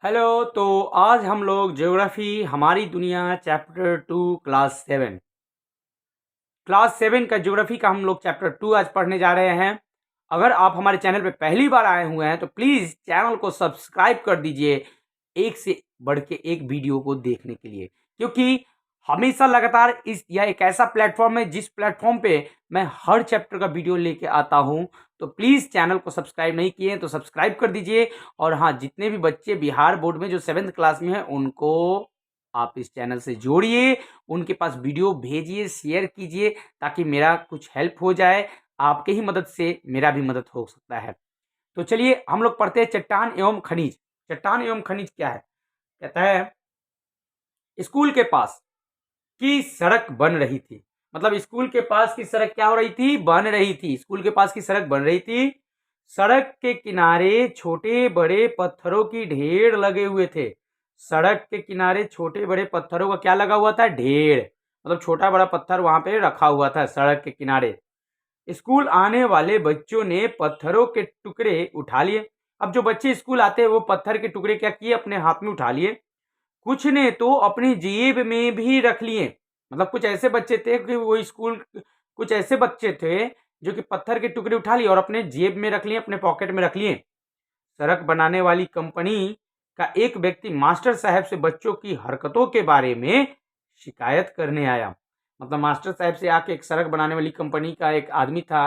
Hello. तो आज हम लोग ज्योग्राफी हमारी दुनिया चैप्टर 2 क्लास 7 का ज्योग्राफी का हम लोग चैप्टर 2 आज पढ़ने जा रहे हैं। अगर आप हमारे चैनल पे पहली बार आए हुए हैं तो प्लीज़ चैनल को सब्सक्राइब कर दीजिए, एक से बढ़ के एक वीडियो को देखने के लिए, क्योंकि हमेशा लगातार यह एक ऐसा प्लेटफॉर्म है जिस प्लेटफॉर्म पे मैं हर चैप्टर का वीडियो लेके आता हूँ। तो प्लीज़ चैनल को सब्सक्राइब नहीं किए हैं तो सब्सक्राइब कर दीजिए। और हाँ, जितने भी बच्चे बिहार बोर्ड में जो 7th क्लास में हैं उनको आप इस चैनल से जोड़िए, उनके पास वीडियो भेजिए, शेयर कीजिए, ताकि मेरा कुछ हेल्प हो जाए। आपके ही मदद से मेरा भी मदद हो सकता है। तो चलिए हम लोग पढ़ते हैं चट्टान एवं खनिज। चट्टान एवं खनिज क्या है? कहता है स्कूल के पास की सड़क बन रही थी। मतलब स्कूल के पास की सड़क क्या हो रही थी? बन रही थी। स्कूल के पास की सड़क बन रही थी। सड़क के किनारे छोटे बड़े पत्थरों की ढेर लगे हुए थे। सड़क के किनारे छोटे बड़े पत्थरों का क्या लगा हुआ था? ढेर। मतलब छोटा बड़ा पत्थर वहां पे रखा हुआ था सड़क के किनारे। स्कूल आने वाले बच्चों ने पत्थरों के टुकड़े उठा लिए। अब जो बच्चे स्कूल आते हैं वो पत्थर के टुकड़े क्या किए? अपने हाथ में उठा लिए। कुछ ने तो अपनी जेब में भी रख लिए। मतलब कुछ ऐसे बच्चे थे कि वो स्कूल कुछ ऐसे बच्चे थे जो कि पत्थर के टुकड़े उठा लिए और अपने जेब में रख लिए, अपने पॉकेट में रख लिए। सड़क बनाने वाली कंपनी का एक व्यक्ति मास्टर साहब से बच्चों की हरकतों के बारे में शिकायत करने आया। मतलब मास्टर साहब से आके एक सड़क बनाने वाली कंपनी का एक आदमी था,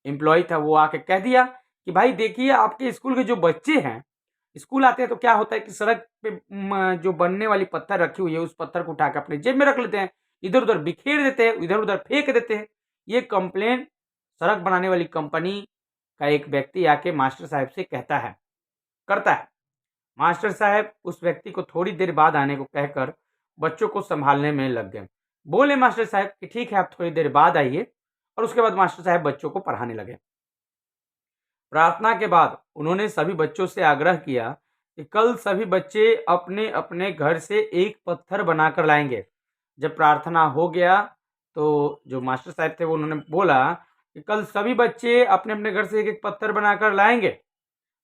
एम्प्लॉय था, वो आके कह दिया कि भाई देखिए, आपके स्कूल के जो बच्चे हैं, स्कूल आते हैं तो क्या होता है कि सड़क पे जो बनने वाली पत्थर रखी हुई है उस पत्थर को उठा के अपने जेब में रख लेते हैं, इधर उधर बिखेर देते हैं, इधर उधर फेंक देते हैं। ये कंप्लेन सड़क बनाने वाली कंपनी का एक व्यक्ति आके मास्टर साहब से करता है। मास्टर साहब उस व्यक्ति को थोड़ी देर बाद आने को कहकर बच्चों को संभालने में लग गए। बोले मास्टर साहब कि ठीक है, आप थोड़ी देर बाद आइए। और उसके बाद मास्टर साहब बच्चों को पढ़ाने लगे। प्रार्थना के बाद उन्होंने सभी बच्चों से आग्रह किया कि कल सभी बच्चे अपने अपने घर से एक पत्थर बनाकर लाएंगे। जब प्रार्थना हो गया तो जो मास्टर साहब थे वो उन्होंने बोला कि कल सभी बच्चे अपने अपने घर से एक एक पत्थर बनाकर लाएंगे।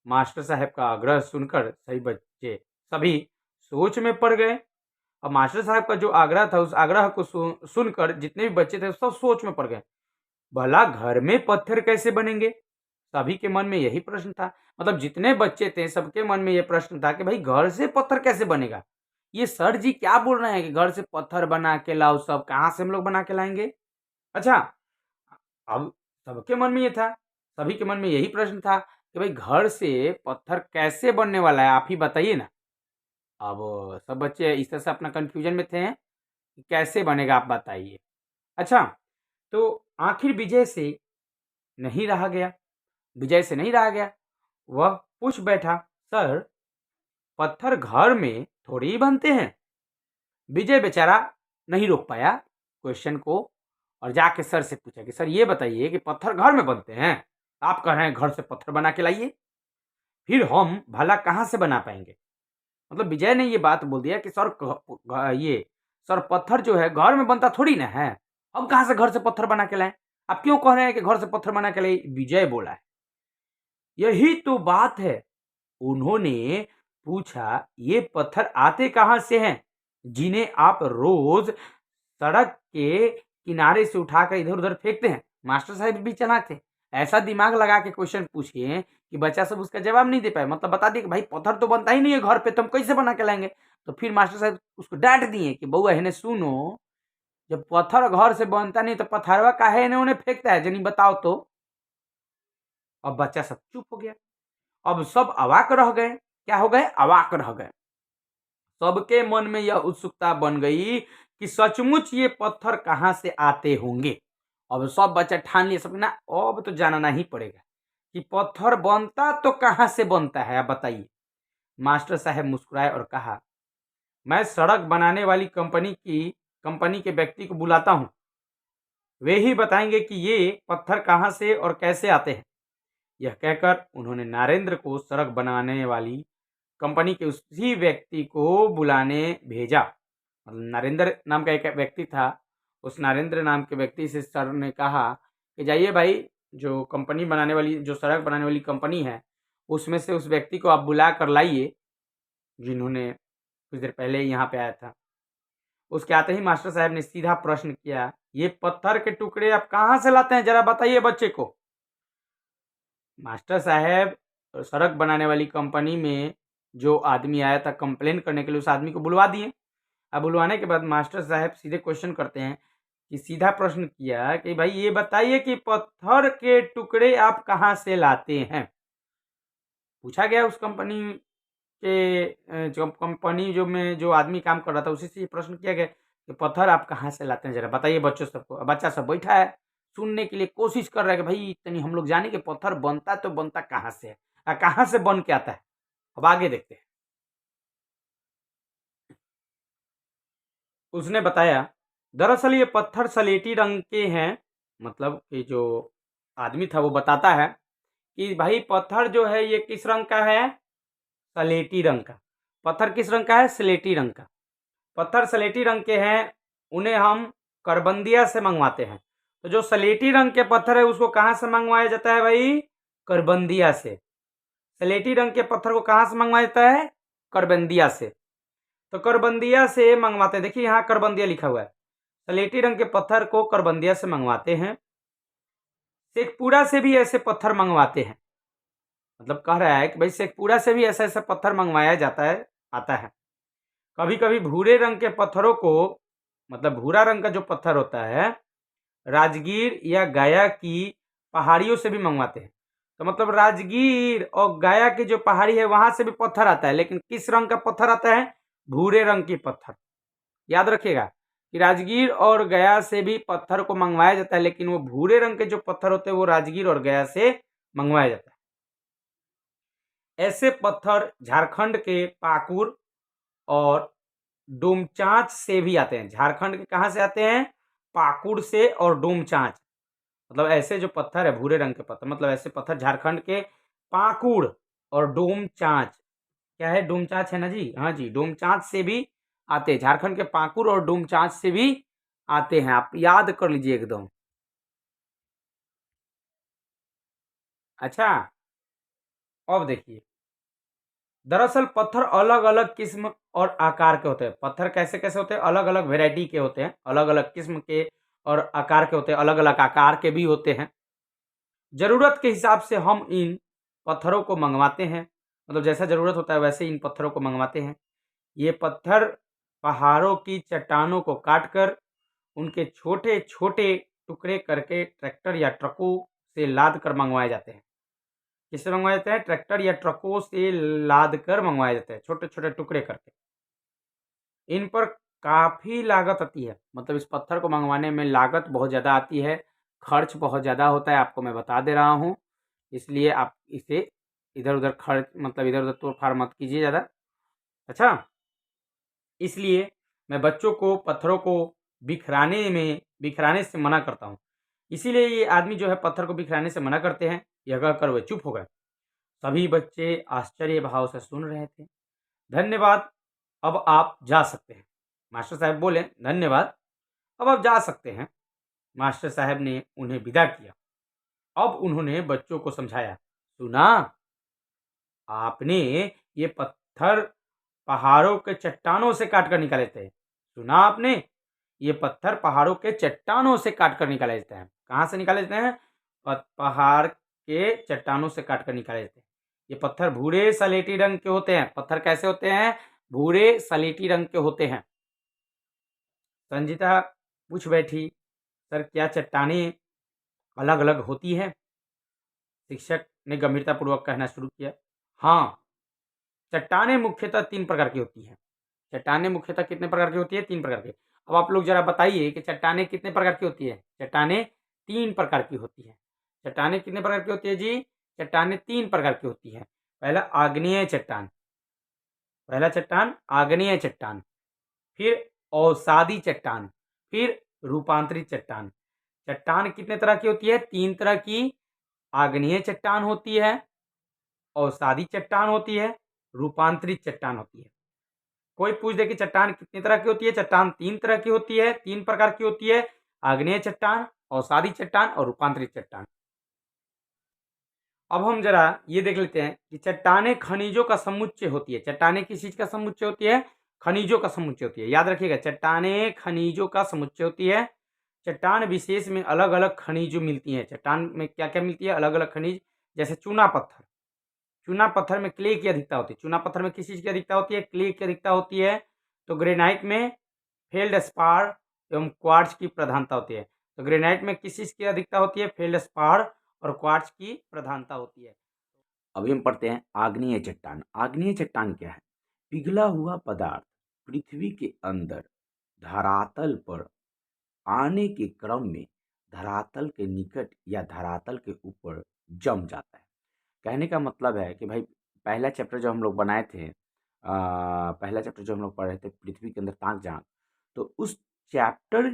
मास्टर साहब का आग्रह सुनकर सभी सोच में पड़ गए। अब मास्टर साहब का जो आग्रह था उस आग्रह को सुनकर जितने भी बच्चे थे सब सोच में पड़ गए। भला घर में पत्थर कैसे बनेंगे? सभी के मन में यही प्रश्न था। मतलब जितने बच्चे थे सबके मन में यह प्रश्न था कि भाई घर से पत्थर कैसे बनेगा? ये सर जी क्या बोल रहे हैं कि घर से पत्थर बना के लाओ? सब कहाँ से हम लोग बना के लाएंगे? अच्छा, अब सबके मन में ये था, सभी के मन में यही प्रश्न था कि भाई घर से पत्थर कैसे बनने वाला है, आप ही बताइए ना। अब सब बच्चे इस तरह से अपना कंफ्यूजन में थे कि कैसे बनेगा, आप बताइए। अच्छा, तो आखिर विजय से नहीं रहा गया। वह पूछ बैठा, सर, पत्थर घर में थोड़ी ही बनते हैं। विजय बेचारा नहीं रोक पाया क्वेश्चन को और जाके सर से पूछा कि सर ये बताइए कि पत्थर घर में बनते हैं? आप कह रहे हैं घर से पत्थर बना के लाइए, फिर हम भला कहाँ से बना पाएंगे? मतलब विजय ने ये बात बोल दिया कि सर पत्थर जो है घर में बनता थोड़ी ना है, हम कहाँ से घर से पत्थर बना के लाएं? आप क्यों कह रहे हैं कि घर से पत्थर बना के लाइए? विजय बोला है, यही तो बात है। उन्होंने पूछा, ये पत्थर आते कहाँ से हैं जिन्हें आप रोज सड़क के किनारे से उठाकर इधर उधर फेंकते हैं? मास्टर साहब भी चालाक थे, ऐसा दिमाग लगा के क्वेश्चन पूछिए कि बच्चा सब उसका जवाब नहीं दे पाए। मतलब बता दिए कि भाई पत्थर तो बनता ही नहीं है घर पे, तो हम कैसे बना के लाएंगे? तो फिर मास्टर साहब उसको डांट दिए कि बउआ इन्हें सुनो, जब पत्थर घर से बनता नहीं तो पत्थरवा काहे इन्हें उन्हें फेंकता है, जनी बताओ तो। अब बच्चा सब चुप हो गया। अब सब अवाक रह गए। क्या हो गए? अवाक रह गए। सबके मन में यह उत्सुकता बन गई कि सचमुच ये पत्थर कहाँ से आते होंगे। अब सब बच्चा ठान लिए, सब ना अब तो जानना ही पड़ेगा कि पत्थर बनता तो कहाँ से बनता है, आप बताइए। मास्टर साहब मुस्कुराए और कहा, मैं सड़क बनाने वाली कंपनी के व्यक्ति को बुलाता हूँ, वे ही बताएंगे कि ये पत्थर कहाँ से और कैसे आते हैं। यह कहकर उन्होंने नरेंद्र को सड़क बनाने वाली कंपनी के उसी व्यक्ति को बुलाने भेजा। मतलब नरेंद्र नाम का एक व्यक्ति था। उस नरेंद्र नाम के व्यक्ति से सर ने कहा कि जाइए भाई, जो कंपनी बनाने वाली, जो सड़क बनाने वाली कंपनी है, उसमें से उस व्यक्ति को आप बुला कर लाइए जिन्होंने कुछ देर पहले यहाँ पे आया था। उसके आते ही मास्टर साहब ने सीधा प्रश्न किया, ये पत्थर के टुकड़े आप कहाँ से लाते हैं, जरा बताइए बच्चे को। मास्टर साहब सड़क बनाने वाली कंपनी में जो आदमी आया था कंप्लेन करने के लिए, उस आदमी को बुलवा दिए। अब बुलवाने के बाद मास्टर साहब सीधे क्वेश्चन करते हैं कि सीधा प्रश्न किया कि भाई ये बताइए कि पत्थर के टुकड़े आप कहाँ से लाते हैं। पूछा गया उस कंपनी के जो कंपनी जो में जो आदमी काम कर रहा था उसी से ये प्रश्न किया गया कि पत्थर आप कहाँ से लाते हैं, जरा बताइए बच्चों सबको। बच्चा सब बैठा है, सुनने के लिए कोशिश कर रहा है कि भाई इतनी हम लोग जाने कि पत्थर बनता तो बनता कहाँ से है, कहाँ से बन के आता है। अब आगे देखते हैं। उसने बताया दरअसल ये पत्थर सलेटी रंग के हैं। मतलब कि जो आदमी था वो बताता है कि भाई पत्थर जो है ये किस रंग का है, सलेटी रंग का। पत्थर किस रंग का है, स्लेटी रंग का। पत्थर स्लेटी रंग के हैं, उन्हें हम करबंदिया से मंगवाते हैं। तो जो स्लेटी रंग के पत्थर है उसको कहाँ से मंगवाया जाता है भाई, करबंदिया से। स्लेटी रंग के पत्थर को कहाँ से मंगवाया जाता है, करबंदिया से। तो करबंदिया से मंगवाते हैं, देखिए यहाँ करबंदिया लिखा हुआ है। स्लेटी रंग के पत्थर को करबंदिया से मंगवाते हैं। शेखपुरा से भी ऐसे पत्थर मंगवाते हैं। मतलब कह रहा है कि भाई शेखपुरा से भी ऐसा ऐसा पत्थर मंगवाया जाता है, आता है। कभी कभी भूरे रंग के पत्थरों को, मतलब भूरा रंग का जो पत्थर होता है, राजगीर या गया की पहाड़ियों से भी मंगवाते हैं। तो मतलब राजगीर और गया की जो पहाड़ी है वहां से भी पत्थर आता है, लेकिन किस रंग का पत्थर आता है, भूरे रंग की पत्थर। याद रखिएगा कि राजगीर और गया से भी पत्थर को मंगवाया जाता है, लेकिन वो भूरे रंग के जो पत्थर होते हैं वो राजगीर और गया से मंगवाया जाता है। ऐसे पत्थर झारखंड के पाकुर और डोमचांच से भी आते हैं। झारखंड के कहाँ से आते हैं, पाकुड़ से और डोमचांच। मतलब ऐसे जो पत्थर है भूरे रंग के पत्थर, मतलब ऐसे पत्थर झारखंड के पाकुड़ और डोमचांच, क्या है डोमचांच है ना जी, हाँ जी, डोमचांच से भी आते हैं। झारखंड के पाकुड़ और डोमचांच से भी आते हैं, आप याद कर लीजिए एकदम। अच्छा, अब देखिए, दरअसल पत्थर अलग अलग किस्म और आकार के होते हैं। पत्थर कैसे कैसे होते हैं, अलग अलग वेराइटी के होते हैं, अलग अलग किस्म के और आकार के होते हैं, अलग अलग आकार के भी होते हैं। ज़रूरत के हिसाब से हम इन पत्थरों को मंगवाते हैं। मतलब जैसा ज़रूरत होता है वैसे इन पत्थरों को मंगवाते हैं। ये पत्थर पहाड़ों की चट्टानों को काटकर उनके छोटे छोटे टुकड़े करके ट्रैक्टर या ट्रकों से लाद कर मंगवाए जाते हैं। किससे मंगवाए जाते हैं, ट्रैक्टर या ट्रकों से लाद कर मंगवाए जाते हैं, छोटे छोटे टुकड़े करके। इन पर काफ़ी लागत आती है, मतलब इस पत्थर को मंगवाने में लागत बहुत ज़्यादा आती है, खर्च बहुत ज़्यादा होता है, आपको मैं बता दे रहा हूँ। इसलिए आप इसे इधर उधर खर्च, मतलब इधर उधर तोड़ फाड़ मत कीजिए ज़्यादा। अच्छा, इसलिए मैं बच्चों को पत्थरों को बिखराने से मना करता हूँ। इसीलिए ये आदमी जो है पत्थर को बिखराने से मना करते हैं। यह कहकर वह चुप हो गए। सभी बच्चे आश्चर्य भाव से सुन रहे थे। धन्यवाद, अब आप जा सकते हैं। मास्टर साहब बोले, धन्यवाद, अब आप जा सकते हैं। मास्टर साहब ने उन्हें विदा किया। अब उन्होंने बच्चों को समझाया, सुना आपने, ये पत्थर पहाड़ों के चट्टानों से काट कर निकाले थे। सुना आपने, ये पत्थर पहाड़ों के चट्टानों से काट कर निकाले जाते हैं। कहाँ से निकाले जाते हैं, पहाड़ के चट्टानों से काट कर निकाले जाते हैं। ये पत्थर भूरे सलेटी रंग के होते हैं। पत्थर कैसे होते हैं, भूरे सलेटी रंग के होते हैं। संजीता पूछ बैठी, सर क्या चट्टानें अलग अलग होती हैं। शिक्षक ने गंभीरतापूर्वक कहना शुरू किया, हाँ, चट्टानें मुख्यतः 3 प्रकार की होती हैं। चट्टानें मुख्यतः कितने प्रकार की होती है, 3 प्रकार की। अब आप लोग जरा बताइए कि चट्टानें कितने प्रकार की होती है। चट्टानें 3 प्रकार की होती है। चट्टानें कितने प्रकार की होती है जी, चट्टानें 3 प्रकार की होती है। पहला आग्नेय चट्टान, पहला चट्टान आग्नेय चट्टान, फिर अवसादी चट्टान, फिर रूपांतरित चट्टान। चट्टान कितने तरह की होती है, 3 तरह की। आग्नेय चट्टान होती है, अवसादी चट्टान होती है, रूपांतरित चट्टान होती है। कोई पूछ दे कि चट्टान कितनी तरह की होती है, चट्टान 3 तरह की होती है, 3 प्रकार की होती है। आग्नेय चट्टान, अवसादी चट्टान और रूपांतरित चट्टान। अब हम जरा ये देख लेते हैं कि चट्टानें खनिजों का समुच्चय होती है। चट्टानें किस चीज का समुच्चय होती है? खनिजों का समुच्चय होती है। याद रखिएगा, चट्टानें खनिजों का समुच्चय होती है। चट्टान विशेष में अलग अलग खनिज मिलती हैं। चट्टान में क्या क्या मिलती है? अलग अलग खनिज, जैसे चूना पत्थर। चूना पत्थर में क्ले की अधिकता होती है। चूना पत्थर में किस चीज की अधिकता होती है? क्ले की अधिकता होती है। तो ग्रेनाइट में फेल्डस्पार एवं क्वार्ट्ज की प्रधानता होती है। तो ग्रेनाइट में किस चीज की अधिकता होती है? फेल्डस्पार और क्वार्ट्ज की प्रधानता होती है। अभी हम पढ़ते हैं आग्नेय चट्टान। आग्नेय चट्टान क्या है? पिघला हुआ पदार्थ पृथ्वी के अंदर धरातल पर आने के क्रम में धरातल के निकट या धरातल के ऊपर जम जाता है। कहने का मतलब है कि भाई, पहला चैप्टर जो हम लोग बनाए थे, पहला चैप्टर जो हम लोग पढ़ रहे थे, पृथ्वी के अंदर ताक झांक, तो उस चैप्टर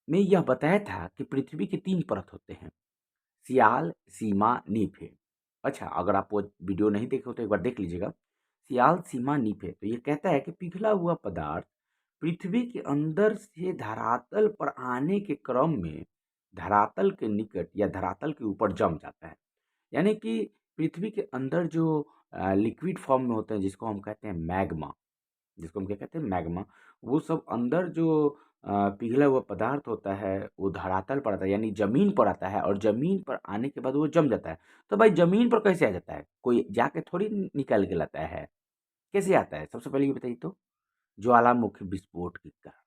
में यह बताया था कि पृथ्वी के 3 परत होते हैं, सियाल, सीमा, नीफे। अच्छा, अगर आप वो वीडियो नहीं देखे हो तो एक बार देख लीजिएगा। सियाल, सीमा, नीफे। तो ये कहता है कि पिघला हुआ पदार्थ पृथ्वी के अंदर से धरातल पर आने के क्रम में धरातल के निकट या धरातल के ऊपर जम जाता है। यानी कि पृथ्वी के अंदर जो लिक्विड फॉर्म में होते हैं, जिसको हम कहते हैं मैग्मा, जिसको हम क्या कहते हैं? मैग्मा। वो सब अंदर जो पिघला हुआ पदार्थ होता है, वो धरातल पर आता है, यानी ज़मीन पर आता है, और ज़मीन पर आने के बाद वो जम जाता है। तो भाई, ज़मीन पर कैसे आ जाता है? कोई जाके थोड़ी निकाल के लाता है। कैसे आता है? सबसे पहले ये बताइए तो। ज्वालामुखी विस्फोट के कारण।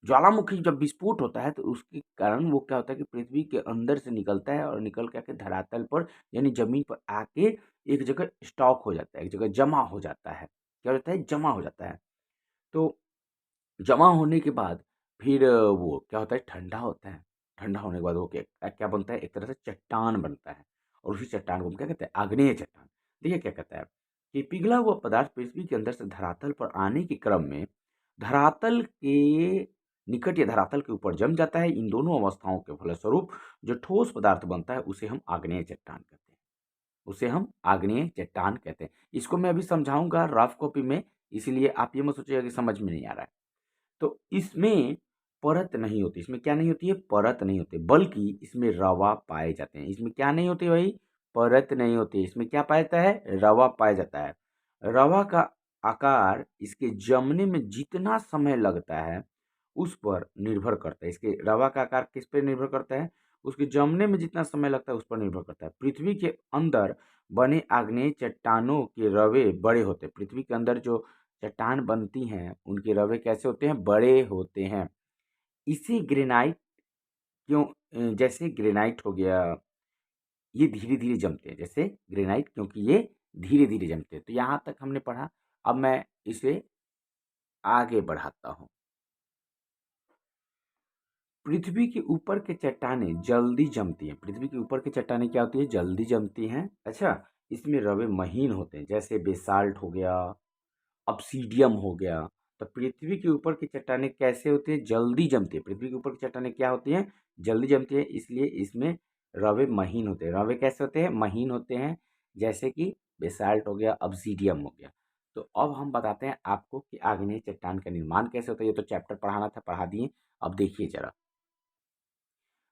ज्वालामुखी जब विस्फोट होता है तो उसके कारण वो क्या होता है कि पृथ्वी के अंदर से निकलता है और निकल के आके धरातल पर, यानी ज़मीन पर आके एक जगह स्टॉक हो जाता है, एक जगह जमा हो जाता है। क्या हो जाता है? जमा हो जाता है। तो जमा होने के बाद फिर वो क्या होता है? ठंडा होता है। ठंडा होने के बाद वो क्या क्या बनता है? एक तरह से चट्टान बनता है, और उसी चट्टान को हम क्या कहते हैं? आग्नेय चट्टान। देखिए क्या कहता है कि पिघला हुआ पदार्थ पृथ्वी के अंदर से धरातल पर आने के क्रम में धरातल के निकट या धरातल के ऊपर जम जाता है। इन दोनों अवस्थाओं के फलस्वरूप जो ठोस पदार्थ बनता है उसे हम आग्नेय चट्टान कहते हैं। उसे हम आग्नेय चट्टान कहते हैं। इसको मैं अभी समझाऊंगा रफ कॉपी में, इसलिए आप ये मत सोचिएगा कि समझ में नहीं आ रहा है। तो इसमें परत नहीं होती। इसमें क्या नहीं होती है? परत नहीं होती, बल्कि इसमें रवा पाए जाते हैं। इसमें क्या नहीं होती भाई? परत नहीं होती। इसमें क्या पाया जाता है? रवा पाया जाता है। रवा का आकार इसके जमने में जितना समय लगता है उस पर निर्भर करता है। इसके रवा का आकार किस पर निर्भर करता है? उसके जमने में जितना समय लगता है उस पर निर्भर करता है। पृथ्वी के अंदर बने आग्नेय चट्टानों के रवे बड़े होते हैं। पृथ्वी के अंदर जो चट्टान बनती हैं उनके रवे कैसे होते हैं? बड़े होते हैं। इसी ग्रेनाइट क्यों, जैसे ग्रेनाइट हो गया, ये धीरे धीरे जमते हैं। जैसे ग्रेनाइट, क्योंकि ये धीरे धीरे जमते हैं। तो यहाँ तक हमने पढ़ा। अब मैं इसे आगे बढ़ाता हूँ। पृथ्वी के ऊपर के चट्टानें जल्दी जमती हैं। पृथ्वी के ऊपर की चट्टानें क्या होती है? जल्दी जमती हैं। अच्छा, इसमें रवे महीन होते हैं, जैसे बेसाल्ट हो गया, ऑब्सीडियम हो गया। तो पृथ्वी के ऊपर की चट्टानें कैसे होती है? जल्दी जमती है। पृथ्वी के ऊपर की चट्टानें क्या होती हैं? जल्दी जमती है, इसलिए इसमें रवे महीन होते हैं। रवे कैसे होते हैं? महीन होते हैं, जैसे कि बेसाल्ट हो गया, ऑब्सीडियम हो गया। तो अब हम बताते हैं आपको कि आग्नेय चट्टान का निर्माण कैसे होता है। ये तो चैप्टर पढ़ाना था, पढ़ा दिए। अब देखिए जरा।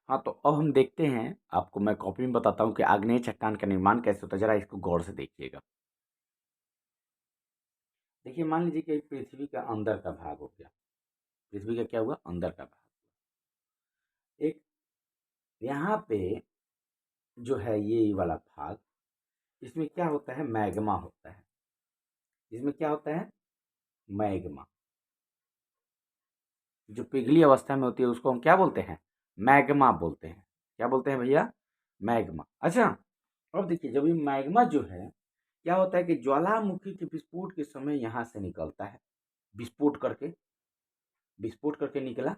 हाँ, तो अब हम देखते हैं, आपको मैं कॉपी में बताता हूँ कि आग्नेय चट्टान का निर्माण कैसे होता है। जरा इसको गौर से देखिएगा। देखिए, मान लीजिए कि पृथ्वी का अंदर का भाग हो गया। पृथ्वी का क्या हुआ? अंदर का भाग। एक यहाँ पे जो है ये वाला भाग, इसमें क्या होता है? मैग्मा होता है। इसमें क्या होता है? मैग्मा। जो पिघली अवस्था में होती है उसको हम क्या बोलते हैं? मैग्मा बोलते हैं। क्या बोलते हैं भैया? मैग्मा। अच्छा, अब देखिए, जब ये मैग्मा जो है, क्या होता है कि ज्वालामुखी के विस्फोट के समय यहाँ से निकलता है। विस्फोट करके निकला।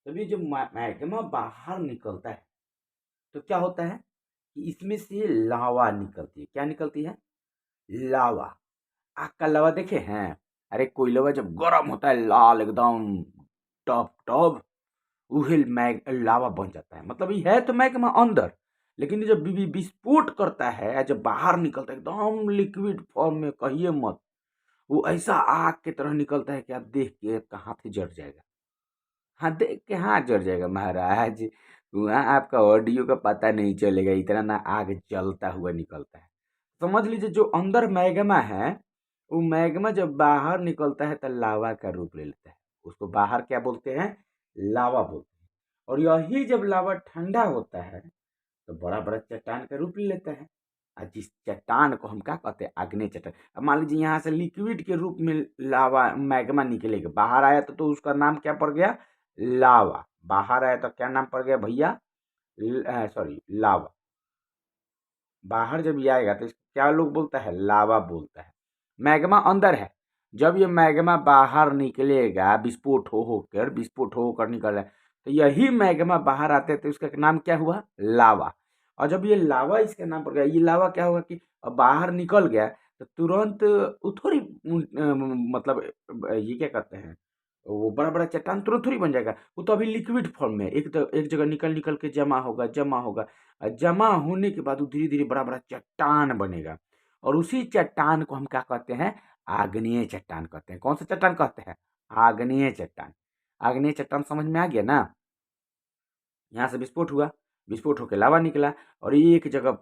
तब ये जो मैग्मा बाहर निकलता है, तो क्या होता है कि इसमें से लावा निकलती है। क्या निकलती है? लावा। आग का लावा देखे हैं? अरे, कोयलवा जब गर्म होता है लाल एकदम टॉप टॉप, उहे मैग लावा बन जाता है। मतलब ये है तो मैग्मा अंदर, लेकिन ये जब विस्फोट करता है, जब बाहर निकलता है एकदम लिक्विड फॉर्म में, कहिए मत, वो ऐसा आग की तरह निकलता है कि आप देख के आपका हाथ ही जल जाएगा। हाँ, देख के हाथ जल जाएगा महाराज। वहाँ आपका ऑडियो का पता नहीं चलेगा, इतना ना आग जलता हुआ निकलता है। समझ लीजिए जो अंदर मैग्मा है, वो मैग्मा जब बाहर निकलता है तो लावा का रूप ले लेता है। उसको बाहर क्या बोलते हैं? लावा बोलते हैं। और यही जब लावा ठंडा होता है तो बड़ा बड़ा चट्टान का रूप ले लेता है। और जिस चट्टान को हम क्या कहते हैं? आग्नेय चट्टान। अब मान लीजिए यहाँ से लिक्विड के रूप में लावा मैग्मा निकलेगा, बाहर आया तो उसका नाम क्या पड़ गया? लावा। बाहर आया तो क्या नाम पड़ गया भैया? सॉरी, लावा। बाहर जब ये आएगा तो इसको क्या लोग बोलता है? लावा बोलता है। मैग्मा अंदर है, जब ये मैग्मा बाहर निकलेगा, विस्फोट हो होकर निकल रहा है, तो यही मैग्मा बाहर आते तो इसका नाम क्या हुआ? लावा। और जब ये लावा इसका नाम पड़ गया, ये लावा क्या होगा कि अब बाहर निकल गया तो तुरंत वो थोड़ी मतलब ये क्या कहते हैं, वो बड़ा बड़ा चट्टान तुरंत थोड़ी बन जाएगा। वो तो अभी लिक्विड फॉर्म में है। एक तो एक जगह निकल निकल के जमा होगा। जमा होने के बाद वो धीरे धीरे बड़ा बड़ा चट्टान बनेगा। और उसी चट्टान को हम क्या कहते हैं? आग्नेय चट्टान कहते हैं। कौन सा चट्टान कहते हैं? आग्नेय चट्टान। आग्नेय चट्टान समझ में आ गया ना? यहाँ से विस्फोट हुआ, विस्फोट होकर लावा निकला और एक जगह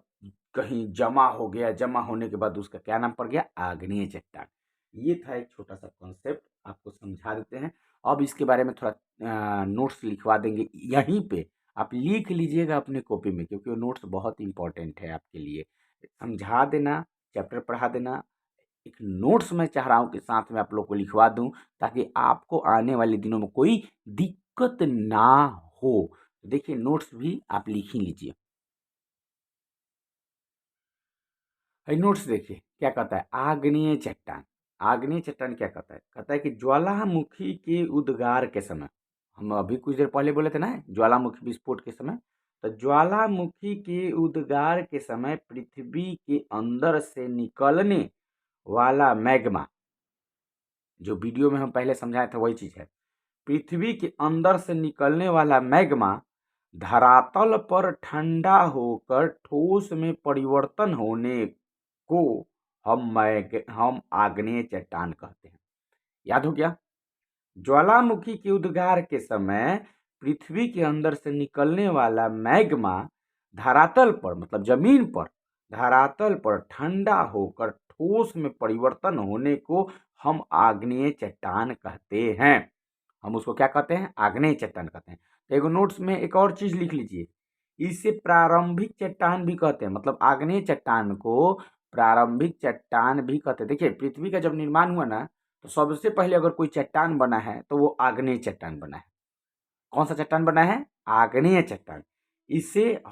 कहीं जमा हो गया। जमा होने के बाद उसका क्या नाम पड़ गया? आग्नेय चट्टान। ये था एक छोटा सा कॉन्सेप्ट, आपको समझा देते हैं। अब इसके बारे में थोड़ा नोट्स लिखवा देंगे यहीं पे, आप लिख लीजिएगा अपने कॉपी में, क्योंकि वो नोट्स बहुत इंपॉर्टेंट है आपके लिए। समझा देना, चैप्टर पढ़ा देना। एक नोट्स मैं चाह रहा हूँ कि साथ में आप लोग को लिखवा दूँ, ताकि आपको आने वाले दिनों में कोई दिक्कत ना हो। देखिए नोट्स भी आप लिख ही लीजिए। नोट्स देखिए क्या कहता है? आग्नेय चट्टान। आग्नेय चट्टान क्या कहता है? कहता है कि ज्वालामुखी के उद्गार के समय, हम अभी कुछ देर पहले बोले थे ना ज्वालामुखी विस्फोट के समय, तो ज्वालामुखी के उद्गार के समय पृथ्वी के अंदर से निकलने वाला मैग्मा, जो वीडियो में हम पहले समझाए थे वही चीज है। पृथ्वी के अंदर से निकलने वाला मैग्मा धरातल पर ठंडा होकर ठोस में परिवर्तन होने को हम आग्नेय चट्टान कहते हैं। याद हो गया? ज्वालामुखी के उद्गार के समय पृथ्वी के अंदर से निकलने वाला मैग्मा धरातल पर, मतलब जमीन पर, धरातल पर ठंडा होकर ठोस में परिवर्तन होने को हम आग्नेय चट्टान कहते हैं। हम उसको क्या कहते हैं? आग्नेय चट्टान कहते हैं। तो एक नोट्स में एक और चीज लिख लीजिए, इसे प्रारंभिक चट्टान भी कहते हैं। मतलब आग्नेय चट्टान को प्रारंभिक चट्टान भी कहते हैं। देखिए पृथ्वी का जब निर्माण हुआ ना, तो सबसे पहले अगर कोई चट्टान बना है तो वो आग्नेय चट्टान बना है। कौन सा चट्टान बना है? आग्नेय चट्टान। इसे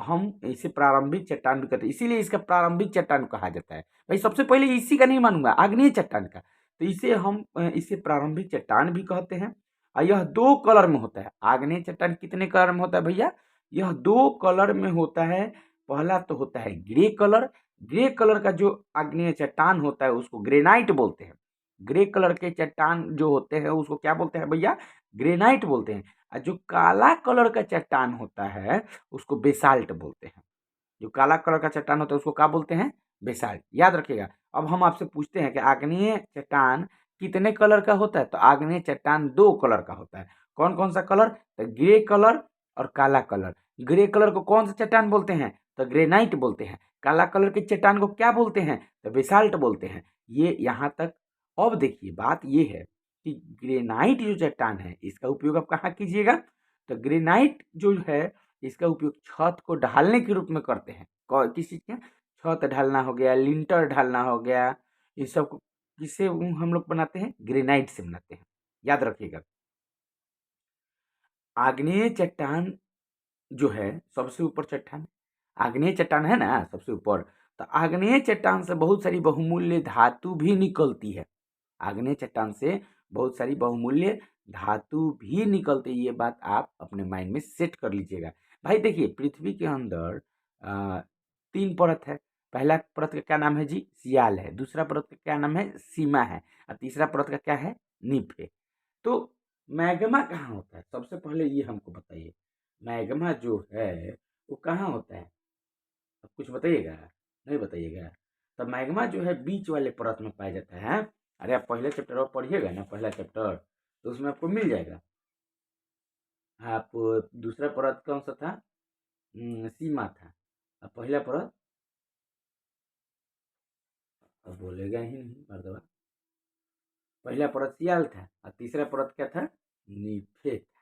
हम इसे प्रारंभिक चट्टान भी कहते हैं, इसीलिए इसका प्रारंभिक चट्टान कहा जाता है। भाई सबसे पहले इसी का नहीं मानूंगा, आग्नेय चट्टान का। तो इसे हम इसे प्रारंभिक चट्टान भी कहते हैं। और यह दो कलर में होता है। आग्नेय चट्टान कितने कलर में होता है भैया? यह दो कलर में होता है। पहला तो होता है ग्रे कलर। ग्रे कलर का जो आग्नेय चट्टान होता है उसको ग्रेनाइट बोलते हैं। ग्रे कलर के चट्टान जो होते हैं उसको क्या बोलते हैं भैया? ग्रेनाइट बोलते हैं। और जो काला कलर का चट्टान होता है उसको बेसाल्ट बोलते हैं। जो काला कलर का चट्टान होता है उसको क्या बोलते हैं? बेसाल्ट। याद रखिएगा। अब हम आपसे पूछते हैं कि आग्नेय चट्टान कितने कलर का होता है? तो आग्नेय चट्टान दो कलर का होता है। कौन कौन सा कलर? तो ग्रे कलर और काला कलर। ग्रे कलर को कौन सा चट्टान बोलते हैं? तो ग्रेनाइट बोलते हैं। काला कलर के चट्टान को क्या बोलते हैं? तो बेसाल्ट बोलते हैं। ये यहाँ तक। अब देखिए बात ये है कि ग्रेनाइट जो चट्टान है इसका उपयोग आप कहाँ कीजिएगा? तो ग्रेनाइट जो है इसका उपयोग छत को ढालने के रूप में करते हैं। किस चीज के? छत ढालना हो गया, लिंटर ढालना हो गया, ये सब किससे हम लोग बनाते हैं? ग्रेनाइट से बनाते हैं। याद रखिएगा। आग्नेय चट्टान जो है सबसे ऊपर चट्टान, आग्नेय चट्टान है ना सबसे ऊपर, तो आग्नेय चट्टान से बहुत सारी बहुमूल्य धातु भी निकलती है। आग्नेय चट्टान से बहुत सारी बहुमूल्य धातु भी निकलती है। ये बात आप अपने माइंड में सेट कर लीजिएगा। भाई देखिए पृथ्वी के अंदर तीन परत है। पहला परत का क्या नाम है जी? सियाल है। दूसरा परत का क्या नाम है? सीमा है। और तीसरा परत का क्या है? निप है। तो मैग्मा कहाँ होता है? सबसे पहले ये हमको बताइए, मैग्मा जो है वो कहाँ होता है? अब कुछ बताइएगा? नहीं बताइएगा? तो मैग्मा जो है बीच वाले परत में पाया जाता है। अरे आप पहले चैप्टर और पढ़िएगा ना, पहला चैप्टर, तो उसमें आपको मिल जाएगा। आप दूसरा परत कौन सा था? सीमा था। अब पहला परत अब बोलेगा ही नहीं मर्दवा। पहला परत सियाल था और तीसरा परत क्या था? नीफे था।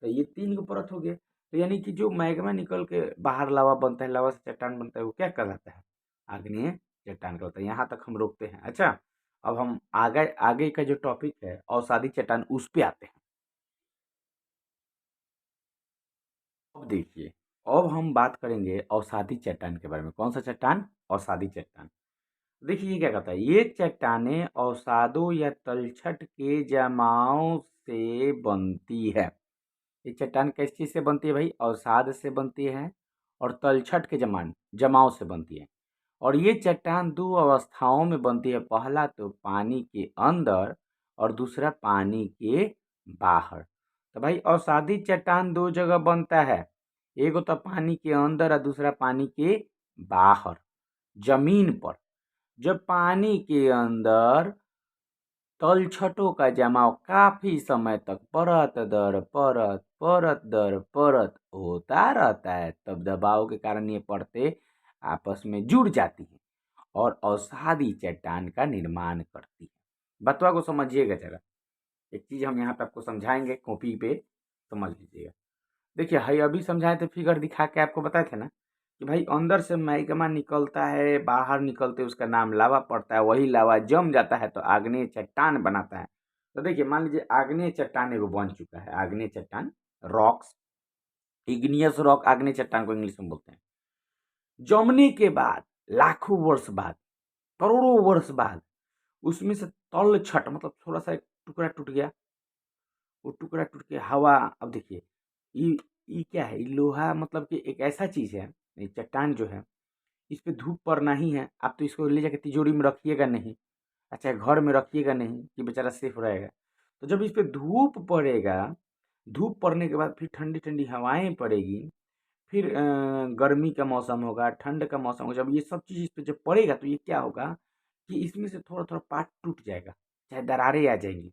तो ये 3 गो परत हो गए। तो यानी कि जो मैग्मा निकल के बाहर लावा बनता है, लावा से चट्टान बनता है, वो क्या कहलाता है? आग्नेय चट्टान कहलाता है। यहाँ तक हम रोकते हैं। अच्छा, अब हम आगे आगे का जो टॉपिक है अवसादी चट्टान, उस पे आते हैं। अब देखिए, अब हम बात करेंगे अवसादी चट्टान के बारे में। कौन सा चट्टान? अवसादी चट्टान। देखिए ये क्या कहता है, ये चट्टानें अवसादों या तलछट के जमाव से बनती है। ये चट्टान किस चीज से बनती है भाई? अवसाद से बनती है और तलछट के जमाव से बनती है। और ये चट्टान दो अवस्थाओं में बनती है। पहला तो पानी के अंदर और दूसरा पानी के बाहर। तो भाई अवसादी चट्टान दो जगह बनता है। एगो तो पानी के अंदर और दूसरा पानी के बाहर, जमीन पर। जब पानी के अंदर तलछटों का जमाव काफी समय तक परत दर परत, परत दर परत होता रहता है, तब दबाव के कारण ये परतें आपस में जुड़ जाती हैं और अवसादी चट्टान का निर्माण करती है। बतवा को समझिएगा जरा। एक चीज हम यहाँ पे आपको समझाएंगे, कॉपी पे समझ लीजिएगा। देखिए हाई अभी समझाए थे, फिगर दिखा के आपको बताए थे ना कि भाई अंदर से मैग्मा निकलता है, बाहर निकलते उसका नाम लावा पड़ता है, वही लावा जम जाता है तो आग्नेय चट्टान बनाता है। तो देखिए मान लीजिए आग्नेय चट्टान एगो बन चुका है। आग्नेय चट्टान, रॉक्स, इग्नियस रॉक आग्नेय चट्टान को इंग्लिश में बोलते हैं। जमने के बाद लाखों वर्ष बाद, करोड़ों वर्ष बाद उसमें से तल छट मतलब थोड़ा सा एक टुकड़ा टूट गया। वो टुकड़ा टूट के हवा, अब देखिए ये ये क्या है? ये लोहा मतलब कि एक ऐसा चीज है, ये चट्टान जो है इस पे धूप पड़ना ही है। आप तो इसको ले जाके तिजोरी में रखिएगा नहीं, अच्छा घर में रखिएगा नहीं कि बेचारा सेफ रहेगा। तो जब इस पे धूप पड़ेगा, धूप पड़ने के बाद फिर ठंडी ठंडी हवाएं पड़ेगी, फिर गर्मी का मौसम होगा, ठंड का मौसम होगा, जब ये सब चीज़ इस पे जब पड़ेगा तो ये क्या होगा कि इसमें से थोड़ा थोड़ा पार्ट टूट जाएगा, चाहे दरारें आ जाएंगी।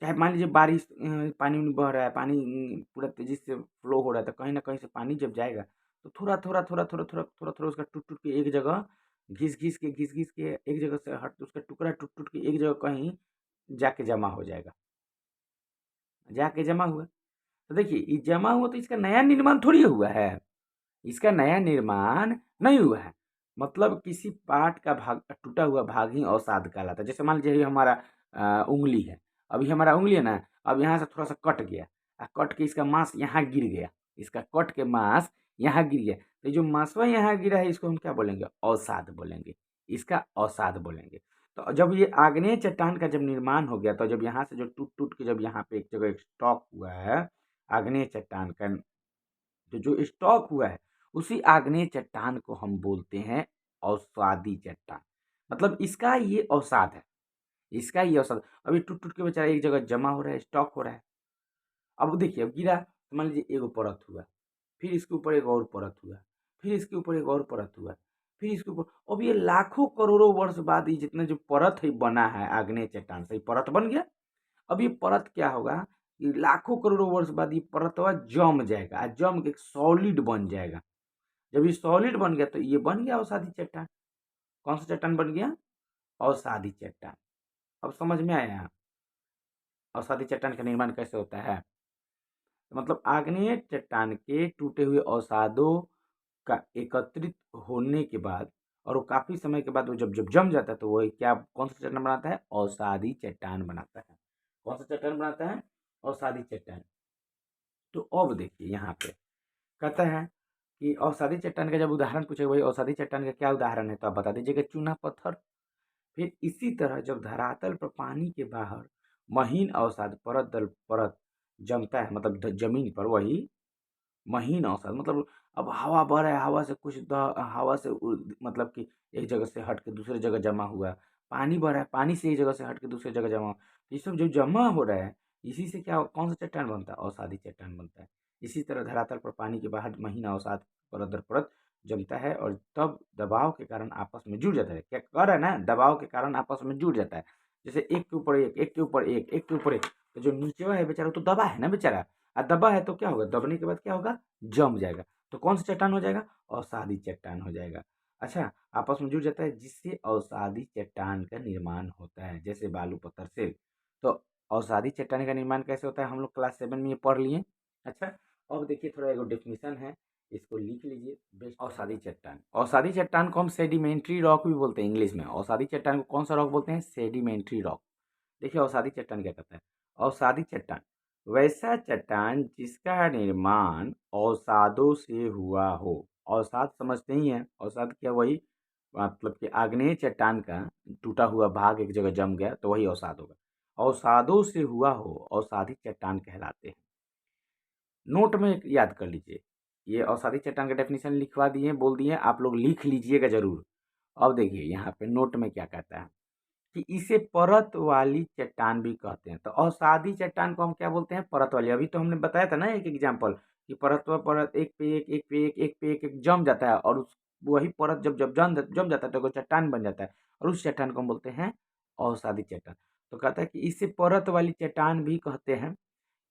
चाहे मान लीजिए बारिश, पानी उनी बह रहा है, पानी पूरा तेजी से फ्लो हो रहा है, तो कहीं ना कहीं से पानी जब जाएगा तो थोड़ा थोड़ा उसका टूट टूट के एक जगह घिस घिस के एक जगह से हट, उसका टुकड़ा टूट टूट के एक जगह कहीं जाके जमा हो जाएगा। जाके जमा हुआ तो देखिए ये जमा हुआ तो इसका नया निर्माण थोड़ी हुआ है। इसका नया निर्माण नहीं हुआ है। मतलब किसी पार्ट का भाग, टूटा हुआ भाग ही अवसाद कहलाता है। जैसे मान लीजिए ये हमारा उंगली है। अभी हमारा उंगली है ना, अब यहाँ से थोड़ा सा कट गया, कट के इसका मांस यहाँ गिर गया, इसका कट के मांस यहाँ गिर गया, तो जो मांसवा यहाँ गिरा है इसको हम क्या बोलेंगे? अवसाद बोलेंगे। इसका अवसाद बोलेंगे। तो जब ये आग्नेय चट्टान का जब निर्माण हो गया, तो जब यहाँ से जो टूट टूट के जब यहाँ पे एक जगह स्टॉक हुआ है आग्नेय चट्टान का, तो जो स्टॉक हुआ है उसी आग्नेय चट्टान को हम बोलते हैं अवसादी चट्टान। मतलब इसका ये अवसाद है, इसका ये अवसाद। अभी टूट टूट के बेचारा एक जगह जमा हो रहा है, स्टॉक हो रहा है। अब देखिए अब गिरा तो मान लीजिए एगो परत हुआ, फिर इसके ऊपर एक और परत हुआ, फिर इसके ऊपर एक और परत हुआ, फिर इसके ऊपर, अब ये लाखों करोड़ों वर्ष बाद ये जितना जो परत है बना है आग्नेय चट्टान से, ये परत बन गया। अब ये परत क्या होगा कि लाखों करोड़ों वर्ष बाद ये परतवा जम जाएगा, जम के एक सॉलिड बन जाएगा। जब ये सॉलिड बन गया तो ये बन गया अवसादी चट्टान। कौन सा चट्टान बन गया? अवसादी चट्टान। अब समझ में आया अवसादी चट्टान का निर्माण कैसे होता है? तो मतलब आग्नेय चट्टान के टूटे हुए अवसादों का एकत्रित होने के बाद और वो काफी समय के बाद वो जब जब जम जाता है तो वो क्या, कौन सा चट्टान बनाता है? अवसादी चट्टान बनाता है। कौन सा चट्टान बनाता है? अवसादी चट्टान। तो अब देखिए यहाँ पे कहता है कि अवसादी चट्टान का जब उदाहरण पूछेगा, भाई अवसादी चट्टान का क्या उदाहरण है, तो आप बता दीजिएगा चूना पत्थर। फिर इसी तरह जब धरातल पर पानी के बाहर महीन अवसाद परत दर परत जमता है, मतलब जमीन पर वही महीन अवसाद, मतलब अब हवा बह रहा है, हवा से हवा से मतलब कि एक जगह से हट के दूसरे जगह जमा हुआ, पानी बह रहा है, पानी से एक जगह से हट के दूसरे जगह जमा हुआ, ये सब जो जमा हो रहा है इसी से क्या, कौन सा चट्टान बनता है? अवसादी चट्टान बनता है। इसी तरह धरातल पर पानी के बाहर महीन अवसाद परत दर परत जमता है और तब दबाव के कारण आपस में जुड़ जाता है। क्या कह रहा है ना, दबाव के कारण आपस में जुड़ जाता है। जैसे एक के ऊपर एक, एक के ऊपर एक, एक के ऊपर एक, तो जो नीचे है बेचारा तो दबा है ना बेचारा, दबा है तो क्या होगा, दबने के बाद क्या होगा, जम जाएगा। तो कौन सा चट्टान हो जाएगा, अवसादी चट्टान हो जाएगा। अच्छा, आपस में जुड़ जाता है जिससे अवसादी चट्टान का निर्माण होता है, जैसे बालू पत्थर से। तो अवसादी चट्टान का निर्माण कैसे होता है, हम लोग क्लास 7 में ये पढ़ लिए। अच्छा, अब देखिए थोड़ा एगो डेफिनेशन है, इसको लिख लीजिए। बेस्ट अवसादी चट्टान, अवसादी चट्टान को हम सेडिमेंट्री रॉक भी बोलते हैं इंग्लिश में। अवसादी चट्टान को कौन सा रॉक बोलते हैं, सेडिमेंट्री रॉक। देखिए अवसादी चट्टान क्या कहता है, अवसादी चट्टान वैसा चट्टान जिसका निर्माण अवसादों से हुआ हो। अवसाद समझते ही हैं, अवसाद क्या, वही मतलब कि आग्नेय चट्टान का टूटा हुआ भाग एक जगह जम गया तो वही अवसाद होगा। अवसादों से हुआ हो अवसादी चट्टान कहलाते हैं। नोट में याद कर लीजिए, ये अवसादी चट्टान का डेफिनेशन लिखवा दिए, बोल दिए, आप लोग लिख लीजिएगा जरूर। अब देखिए यहाँ पे नोट में क्या कहता है कि इसे परत वाली चट्टान भी कहते हैं। तो अवसादी चट्टान को हम क्या बोलते हैं, परत वाली। अभी तो हमने बताया था ना एक एग्जाम्पल कि परत व परत एक पे एक, एक पे एक, एक पे एक जम जाता है, और उस वही परत जब जब जम जाता है तो वो चट्टान बन जाता है, और उस चट्टान को हम बोलते हैं अवसादी चट्टान। तो कहता है कि इसे परत वाली चट्टान भी कहते हैं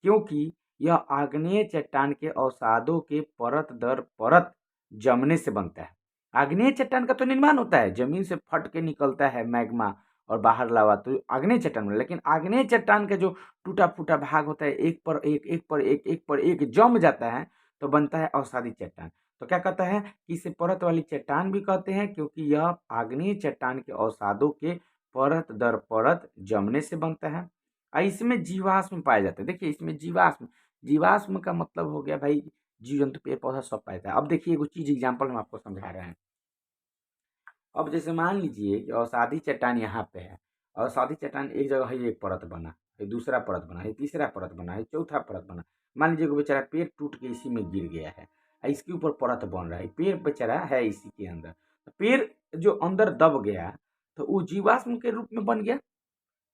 क्योंकि यह आग्नेय चट्टान के अवसादों के परत दर परत जमने से बनता है। आग्नेय चट्टान का तो निर्माण होता है, जमीन से फट के निकलता है मैग्मा और बाहर लावा, तो आग्नेय चट्टान में। लेकिन आग्नेय चट्टान का जो टूटा फूटा भाग होता है, एक पर एक, एक पर एक, एक पर एक जम जाता है तो बनता है अवसादी चट्टान। तो क्या कहता है कि इसे परत वाली चट्टान भी कहते हैं क्योंकि यह आग्नेय चट्टान के अवसादों के परत दर परत जमने से बनता है। इसमें जीवाश्म पाए जाते हैं। देखिए इसमें जीवाश्म, जीवाश्म का मतलब हो गया भाई जीव जंतु पेड़ पौधा सब पाया जाता है। अब देखिए एगो चीज एग्जाम्पल हम आपको समझा रहे हैं। अब जैसे मान लीजिए कि अवसादी चट्टान यहाँ पे है, अवसादी चट्टान एक जगह है, एक परत बना है, दूसरा परत बना है, तीसरा परत बना है, चौथा परत बना। मान लीजिए कि बेचारा पेड़ टूट के इसी में गिर गया है, इसके ऊपर परत बन रहा है, पेड़ बेचारा है इसी के अंदर, तो पेड़ जो अंदर दब गया तो वो जीवाश्म के रूप में बन गया।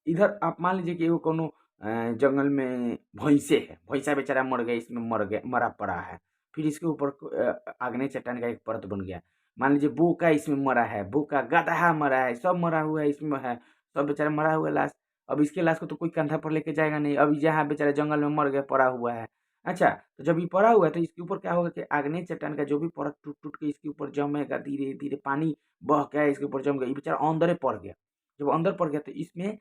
इधर आप मान लीजिए कि वो कोनो जंगल में भैंसे है, भैंसा बेचारा मर गया, इसमें मर गया, मरा पड़ा है, फिर इसके ऊपर आग्नेय चट्टान का एक परत बन गया। मान लीजिए बोका इसमें मरा है, बोका गदहा मरा है, सब मरा हुआ है इसमें है, सब बेचारा मरा हुआ लाश। अब इसके लाश को तो कोई कंधा पर लेके जाएगा नहीं, अब जहाँ बेचारा जंगल में मर गया पड़ा हुआ है। अच्छा, तो जब ये पड़ा हुआ है तो इसके ऊपर क्या होगा कि आग्नेय चट्टान का जो भी परत टूट टूट के इसके ऊपर जमेगा, धीरे धीरे पानी बह गया इसके ऊपर जम गया, ये बेचारा अंदर पड़ गया। जब अंदर पड़ गया तो इसमें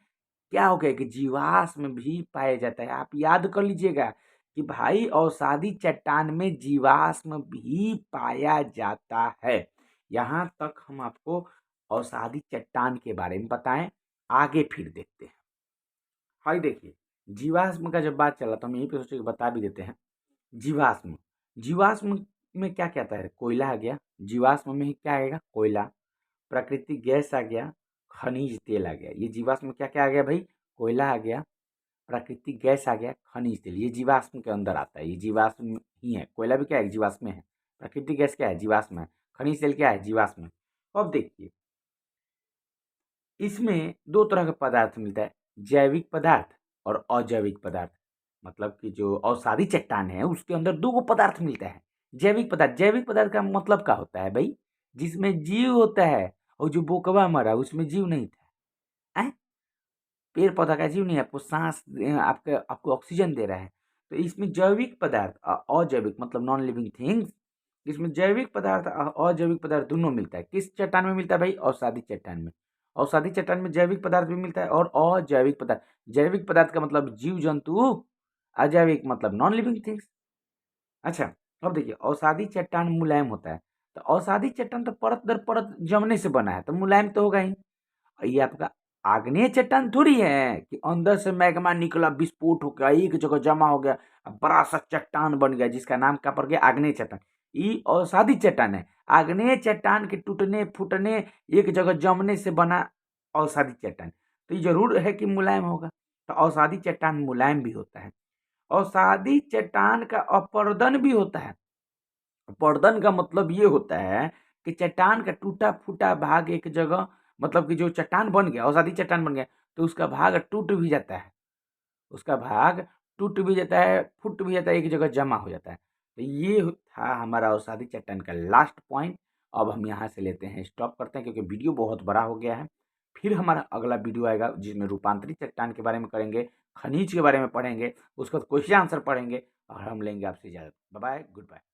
क्या हो गया कि जीवाश्म भी पाया जाता है। आप याद कर लीजिएगा कि भाई अवसादी चट्टान में जीवाश्म भी पाया जाता है। यहाँ तक हम आपको अवसादी चट्टान के बारे में बताएं, आगे फिर देखते हैं। भाई देखिए जीवाश्म का जब बात चला तो हम यहीं पे सोचे कि बता भी देते हैं। जीवाश्म, जीवाश्म में क्या कहता है, कोयला आ गया, जीवाश्म में ही क्या आएगा, कोयला। प्राकृतिक गैस आ गया, खनिज तेल आ गया। ये जीवाश्म में क्या क्या आ गया भाई, कोयला आ गया, प्राकृतिक गैस आ गया, खनिज तेल। ये जीवाश्म के अंदर आता है, ये जीवाश्म ही है। कोयला भी क्या है, जीवाश्म है। प्राकृतिक गैस क्या है, जीवाश्म है। खनिज तेल क्या है, जीवाश्म है। अब देखिए इसमें दो तरह का पदार्थ मिलता है, जैविक पदार्थ और अजैविक पदार्थ। मतलब कि जो अवसादी चट्टान है उसके अंदर दो गो पदार्थ मिलता है। जैविक पदार्थ, जैविक पदार्थ का मतलब क्या होता है भाई, जिसमें जीव होता है। और जो बोकवा मरा उसमें जीव नहीं था, है? पेड़ पौधा का जीव नहीं है, आपको सांस आपके आपको ऑक्सीजन दे रहा है। तो इसमें जैविक पदार्थ अजैविक मतलब नॉन लिविंग थिंग्स, इसमें जैविक पदार्थ अजैविक पदार्थ दोनों मिलता है। किस चट्टान में मिलता है भाई, अवसादी चट्टान में। अवसादी चट्टान में जैविक पदार्थ भी मिलता है और अजैविक पदार्थ। जैविक पदार्थ का मतलब जीव जंतु, अजैविक मतलब नॉन लिविंग थिंग्स। अच्छा, अब देखिए अवसादी चट्टान मुलायम होता है। तो अवसादी चट्टान तो परत दर परत जमने से बना है तो मुलायम तो होगा ही। ये आपका आग्नेय चट्टान थोड़ी है कि अंदर से मैग्मा निकला, विस्फोट हो गया, एक जगह जमा हो गया, बड़ा सा चट्टान बन गया जिसका नाम क्या पड़ गया, आग्नेय चट्टान। ये अवसादी चट्टान है। आग्नेय चट्टान के टूटने फूटने एक जगह जमने से बना अवसादी चट्टान। तो ये जरूर है कि मुलायम होगा। तो अवसादी चट्टान मुलायम भी होता है। अवसादी चट्टान का अपर्दन भी होता है। अपर्दन का मतलब ये होता है कि चट्टान का टूटा फूटा भाग एक जगह, मतलब कि जो चट्टान बन गया, अवसादी चट्टान बन गया, तो उसका भाग टूट भी जाता है, उसका भाग टूट भी जाता है, फूट भी जाता है, एक जगह जमा हो जाता है। तो ये था हमारा अवसादी चट्टान का लास्ट पॉइंट। अब हम यहाँ से लेते हैं, स्टॉप करते हैं क्योंकि वीडियो बहुत बड़ा हो गया है। फिर हमारा अगला वीडियो आएगा जिसमें रूपांतरित चट्टान के बारे में करेंगे, खनिज के बारे में पढ़ेंगे, उसका क्वेश्चन आंसर पढ़ेंगे। और हम लेंगे आपसे इजाज़त। Bye bye, good bye.